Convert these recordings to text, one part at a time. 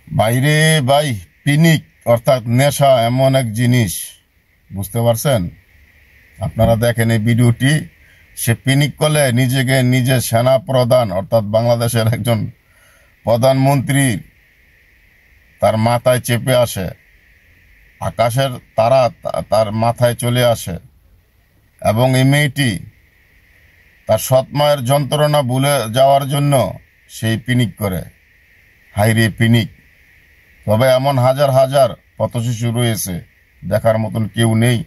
বাইরে ভাই, পিনিক অর্থাৎ নেশা এমন এক জিনিস, বুঝতে পারছেন? আপনারা দেখেন এই ভিডিওটি, সে পিনিক করলে নিজেকে নিজে সেনা প্রধান অর্থাৎ বাংলাদেশের একজন প্রধানমন্ত্রী তার মাথায় চেপে আসে, আকাশের তারা তার মাথায় চলে আসে, এবং এই মেয়েটি তার সৎ মায়ের যন্ত্রণা ভুলে যাওয়ার জন্য সেই পিনিক করে। হাইরে পিনিক! তবে এমন হাজার হাজার পথশিশু রয়েছে, দেখার মতন কেউ নেই।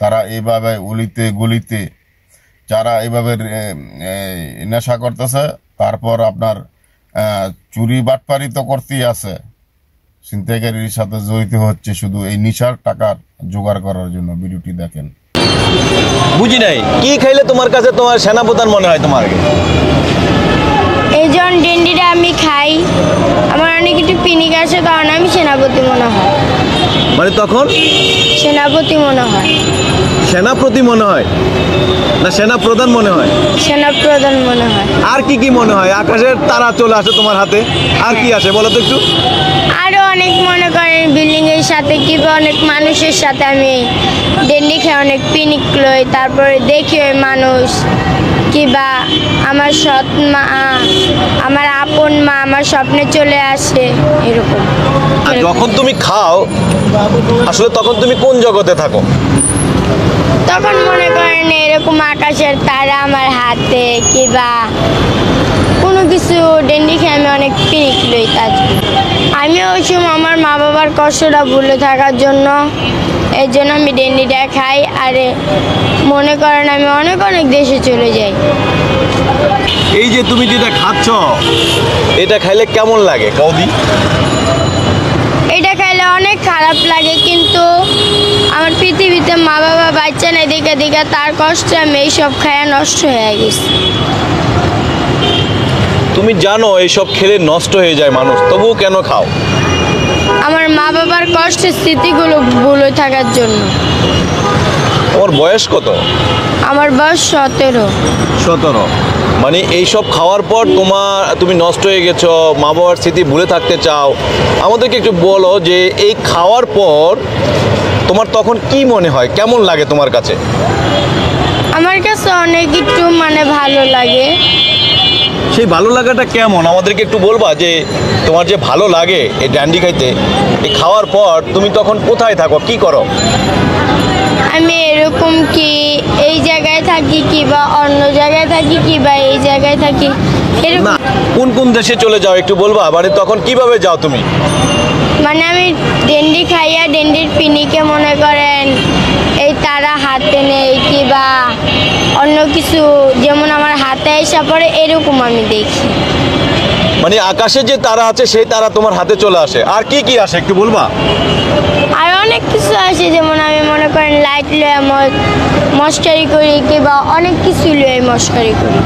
তারা এইভাবে অলিতে গলিতে যারা এইভাবে নেশা করতেছে, তারপর আপনার চুরি বাটপারি তো করতেই আছে, ছিনতাইকারীর সাথে জড়িত হচ্ছে শুধু এই নেশার টাকার জোগাড় করার জন্য। ভিডিওটি দেখেন। বুঝি নাই, কি খাইলে তোমার কাছে তোমার সেনাপ্রধান মনে হয়? তোমার এই জন ডেন্ডিটা আমি খাই, আমার অনেক একটু পিনিক আসে, কারণ আমি সেনাপতি মনে হয়। মানে তখন সেনাপতি মনে হয়। সেনাপতি মনে হয় না সেনা প্রধান মনে হয়? সেনাপ্রধান মনে হয়। আর কি কি মনে হয়? আকাশের তারা চলে আসে তোমার হাতে, আর কি আসে বলো তো একটু? আরও অনেক মনে করেন বিল্ডিং এর সাথে কিংবা অনেক মানুষের সাথে আমি ডেন্ডি খেয়ে অনেক পিনিক লই, তারপরে দেখি ওই মানুষ কিংবা আমার সৎ মা, আমার আপন মা আমার স্বপ্নে চলে আসে, এরকম। আর যখন তুমি খাও আসলে তখন তুমি কোন জগতে থাকো? তখন মনে করেন এরকম আকাশের তারা আমার হাতে কিংবা কোনো কিছু ডেন্ডি খেয়ে আমি অনেক পিনিক লই। তার আমি ওই সময় আমার মা বাবার কষ্টটা ভুলে থাকার জন্য এর জন্য আমি ডেন্ডিটা খাই। আর মনে করেন আমি অনেক অনেক দেশে চলে যাই। এই যে তুমি যেটা খাচ্ছ, এটা খাইলে কেমন লাগে কৌদি? এটা খাইলে অনেক খারাপ লাগে, কিন্তু আমার পৃথিবীতে মা বাবা বাচ্চা নেই দেখে দেখে তার কষ্টে আমি এইসব খায়া নষ্ট হয়ে গেছি। তুমি জানো এইসব খেলে নষ্ট হয়ে যায় মানুষ, তবুও কেন খাও? আমার মা বাবার কষ্টের স্মৃতিগুলো ভুলে থাকার জন্য। তোমার বয়স কত? আমার বয়স 17। 17? মানে এইসব খাওয়ার পর তুমি নষ্ট হয়ে গেছো, মা বাবার স্মৃতি ভুলে থাকতে চাও। আমাদেরকে একটু বলো যে এই খাওয়ার পর তোমার তখন কি মনে হয়, কেমন লাগে তোমার কাছে? আমার কাছে অনেক একটু ভালো লাগে। সেই ভালো লাগাটা কেমন আমাদেরকে একটু বলবা? যে তোমার যে ভালো লাগে এই ড্যান্ডি খাইতে, এই খাওয়ার পর তুমি তখন কোথায় থাকো, কি করো? আমি এরকম কি এই জায়গায় থাকি কিংবা অন্য জায়গায় থাকি কিংবা এই জায়গায় থাকি, না কোন কোন দেশে চলে যাও একটু বলবা? মানে তখন কিভাবে যাও তুমি? আমি ডেন্ডি খাইয়া ডেন্ডির পিনিকে মনে করেন এই তারা হাতে নেই কিংবা অন্য কিছু যেমন আমার হাতে এসে পড়ে, এরকম আমি দেখি। মানে আকাশে যে তারা আছে সেই তারা তোমার হাতে চলে আসে। আর কি কি আসে একটু বলবা? আর অনেক কিছু আসে, যেমন আমি মনে করেন লাইট লয়ে মস্কারি করি কিংবা অনেক কিছু লয়ে মস্কারি করি।